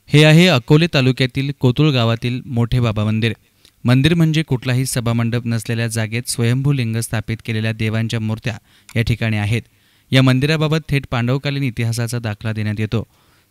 हे आहे अकोले तालुक्यातील कोतुळ गावातील मोठे बाबा मंदिर. मंदिर म्हणजे कुठलाही सभामंडप नसलेल्या जागेत स्वयंभू लिंग स्थापित केलेल्या देवांच्या मूर्त्या या ठिकाणी आहेत. या मंदिराबाबत थेट पांडवकालीन इतिहासाचा दाखला देण्यात येतो.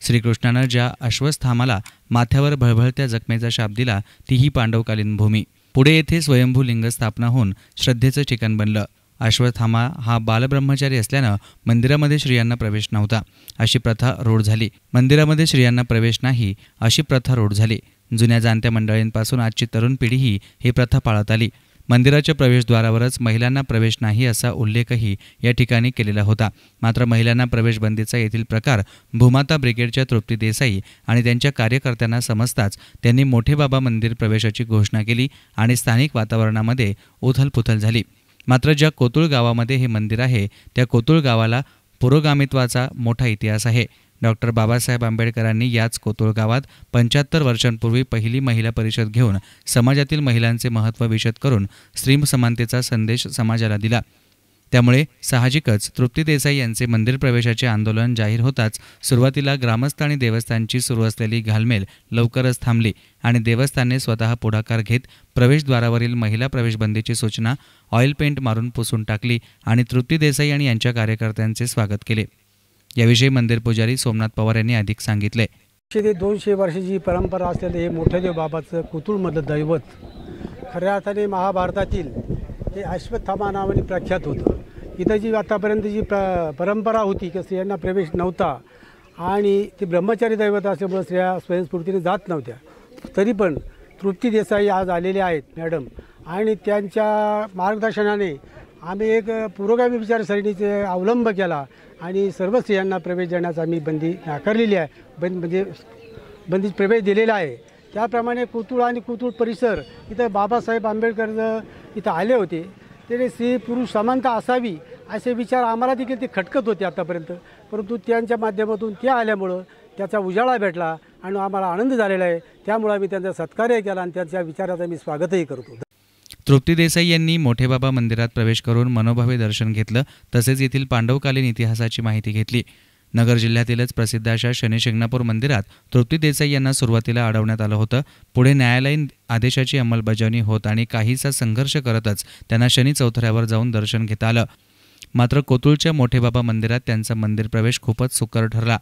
श्रीकृष्णानं ज्या अश्वस्थामाला माथ्यावर भळभळत्या जखमेचा शाप दिला तीही पांडवकालीन भूमी. पुढे येथे स्वयंभू लिंग स्थापना होऊन श्रद्धेचं ठिकाण बनलं. अश्वत्थामा हा बालब्रह्मचारी असल्यानं मंदिरामध्ये स्त्रियांना प्रवेश नव्हता अशी प्रथा रूढ झाली. मंदिरामध्ये स्त्रियांना प्रवेश नाही अशी प्रथा रूढ झाली. जुन्या जाणत्या मंडळींपासून आजची तरुण पिढीही ही प्रथा पाळत आली. मंदिराच्या प्रवेशद्वारावरच महिलांना प्रवेश नाही असा उल्लेखही या ठिकाणी केलेला होता. मात्र महिलांना प्रवेशबंदीचा येथील प्रकार भूमाता ब्रिगेडच्या तृप्ती देसाई आणि त्यांच्या कार्यकर्त्यांना समजताच त्यांनी मोठे बाबा मंदिर प्रवेशाची घोषणा केली आणि स्थानिक वातावरणामध्ये उथलपुथल झाली. मात्र ज्या कोतुळ गावामध्ये हे मंदिर आहे त्या कोतुळ गावाला पुरोगामित्वाचा मोठा इतिहास आहे. डॉक्टर बाबासाहेब आंबेडकरांनी याच कोतुळ गावात 75 वर्षांपूर्वी पहिली महिला परिषद घेऊन समाजातील महिलांचे महत्त्व विशद करून स्त्री समानतेचा संदेश समाजाला दिला. त्यामुळे साहजिकच तृप्ती देसाई यांचे मंदिर प्रवेशाचे आंदोलन जाहीर होताच सुरुवातीला ग्रामस्थ आणि देवस्थानची सुरू असलेली घालमेल लवकरच थांबली आणि देवस्थानने स्वतः पुढाकार घेत प्रवेशद्वारावरील महिला प्रवेशबंदीची सूचना ऑइल पेंट मारून पुसून टाकली आणि तृप्ती देसाई आणि यांच्या कार्यकर्त्यांचे स्वागत केले. याविषयी मंदिर पुजारी सोमनाथ पवार यांनी अधिक सांगितले. 200 वर्षाची परंपरा असलेले हे मोठेदेव बाबाचं कोतुळमधलं दैवत खऱ्या अर्थाने महाभारतातील हे अश्वत्थामा नावाने प्रख्यात होतं. इथं जी आतापर्यंत जी परंपरा होती की स्त्रियांना प्रवेश नव्हता आणि ते ब्रह्मचारी दैवत असल्यामुळे स्त्रिया स्वयंस्फूर्तीने जात नव्हत्या. तरी पण तृप्ती देसाई आज आलेले आहेत मॅडम आणि त्यांच्या मार्गदर्शनाने आम्ही एक पुरोगामी विचारसरणीचे अवलंब केला आणि सर्व स्त्रियांना प्रवेश देण्यास आम्ही बंदी नाकारलेली आहे. म्हणजे बंदी प्रवेश दिलेला आहे. त्याप्रमाणे कोतुळ आणि कोतुळ परिसर इथं बाबासाहेब आंबेडकर इथं आले होते. ते स्त्री पुरुष समानता असावी असे विचार आम्हाला देखील ते खटकत होते आतापर्यंत. परंतु त्यांच्या माध्यमातून ते आल्यामुळं त्याचा उजाळा भेटला आणि आम्हाला आनंद झालेला आहे. त्यामुळे आम्ही त्यांचा सत्कार्य केला आणि त्यांच्या विचाराचं मी स्वागतही करतो. तृप्ती देसाई यांनी मोठे बाबा मंदिरात प्रवेश करून मनोभावे दर्शन घेतलं. तसेच येथील पांडवकालीन इतिहासाची माहिती घेतली. नगर जिल्ह्यातीलच प्रसिद्ध अशा शनी शिंगणापूर मंदिरात तृप्ती देसाई यांना सुरुवातीला अडवण्यात आलं होतं. पुढे न्यायालयीन आदेशाची अंमलबजावणी होत आणि काहीसा संघर्ष करतच त्यांना शनी चौथऱ्यावर जाऊन दर्शन घेता आलं. मात्र कोतुळच्या मोठे बाबा मंदिरात त्यांचा मंदिर प्रवेश खूपच सुकर ठरला.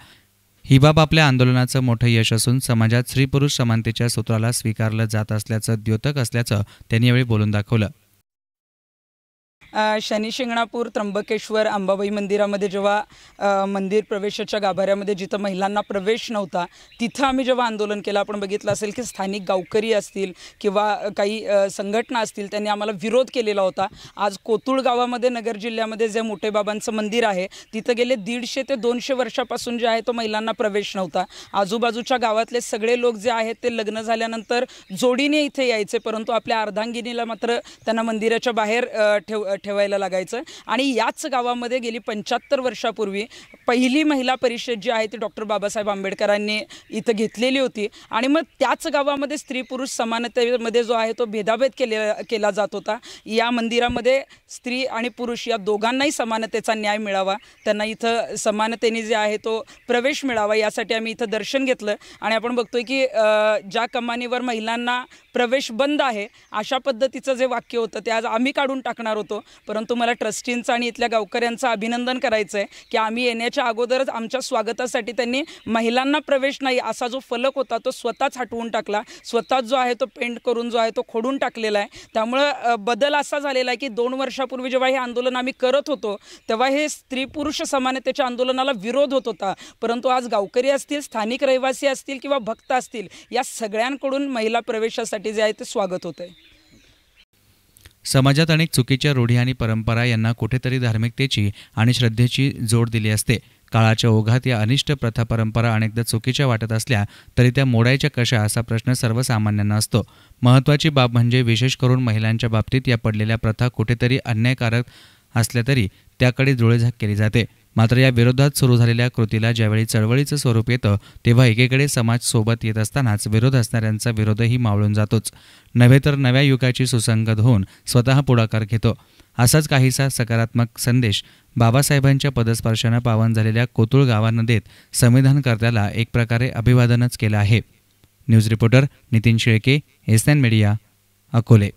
ही बाब आपल्या आंदोलनाचं मोठं यश असून समाजात स्त्री पुरुष समानतेच्या सूत्राला स्वीकारलं जात असल्याचं द्योतक असल्याचं त्यांनी यावेळी बोलून दाखवलं. शनी शिंगणापूर त्र्यंबकेश्वर अंबाबाई मंदिरामध्ये जेव्हा मंदिर प्रवेशाच्या गाभाऱ्यामध्ये जिथं महिलांना प्रवेश नव्हता तिथं आम्ही जेव्हा आंदोलन केलं आपण बघितलं असेल की स्थानिक गावकरी असतील किंवा काही संघटना असतील त्यांनी आम्हाला विरोध केलेला होता. आज कोतुळ गावामध्ये नगर जिल्ह्यामध्ये जे मोठे बाबांचं मंदिर आहे तिथं गेले 150 ते 200 वर्षापासून जे आहे तो महिलांना प्रवेश नव्हता. आजूबाजूच्या गावातले सगळे लोक जे आहेत ते लग्न झाल्यानंतर जोडीने इथे यायचे, परंतु आपल्या अर्धांगिनीला मात्र त्यांना मंदिराच्या बाहेर ठेवायला लागायचं. आणि याच गावामध्ये गेली 75 वर्षापूर्वी पहिली महिला परिषद जी आहे ती डॉक्टर बाबासाहेब आंबेडकरांनी इथं घेतलेली होती. आणि मग त्याच गावामध्ये स्त्री पुरुष समानतेमध्ये जो आहे तो भेदाभेद केला जात होता. या मंदिरामध्ये स्त्री आणि पुरुष या दोघांनाही समानतेचा न्याय मिळावा, त्यांना इथं समानतेने जे आहे तो प्रवेश मिळावा यासाठी आम्ही इथं दर्शन घेतलं. आणि आपण बघतोय की ज्या कमानीवर महिलांना प्रवेश बंद आहे अशा पद्धतीचं जे वाक्य होतं ते आज आम्ही काढून टाकणार होतो. परंतु मला ट्रस्टींचं आणि इथल्या गावकऱ्यांचं अभिनंदन करायचं आहे की आम्ही येण्याच्या अगोदरच आमच्या स्वागतासाठी त्यांनी महिलांना प्रवेश नाही असा जो फलक होता तो स्वतःच हटवून टाकला, स्वतःच जो आहे तो पेंट करून जो आहे तो खोडून टाकलेला आहे. त्यामुळं बदल असा झालेला आहे की 2 वर्षापूर्वी जेव्हा हे आंदोलन आम्ही करत होतो तेव्हा हे स्त्री पुरुष समानतेच्या आंदोलनाला विरोध होत होता. परंतु आज गावकरी असतील, स्थानिक रहिवासी असतील किंवा भक्त असतील या सगळ्यांकडून महिला प्रवेशासाठी जे आहे ते स्वागत होत आहे. समाजात अनेक चुकीच्या रूढी आणि परंपरा यांना कुठेतरी धार्मिकतेची आणि श्रद्धेची जोड दिली असते. काळाच्या ओघात या अनिष्ट प्रथा परंपरा अनेकदा चुकीच्या वाटत असल्या तरी त्या मोडायच्या कशा असा प्रश्न सर्वसामान्यांना असतो. महत्त्वाची बाब म्हणजे विशेष करून महिलांच्या बाबतीत या पडलेल्या प्रथा कुठेतरी अन्यायकारक असल्या तरी त्याकडे डोळेझाक केली जाते. मात्र या विरोधात सुरू झालेल्या कृतीला ज्यावेळी चळवळीचं स्वरूप येतं तेव्हा एकीकडे समाज सोबत येत असतानाच विरोध असणाऱ्यांचा विरोधही मावळून जातोच. नव्हे तर नव्या युगाची सुसंगत होऊन स्वतः पुढाकार घेतो. असाच काहीसा सकारात्मक संदेश बाबासाहेबांच्या पदस्पर्शानं पावन झालेल्या कोतुळ गावानं देत संविधानकर्त्याला एक प्रकारे अभिवादनच केलं आहे. News reporter Nitin Shelke, SN media, Akole.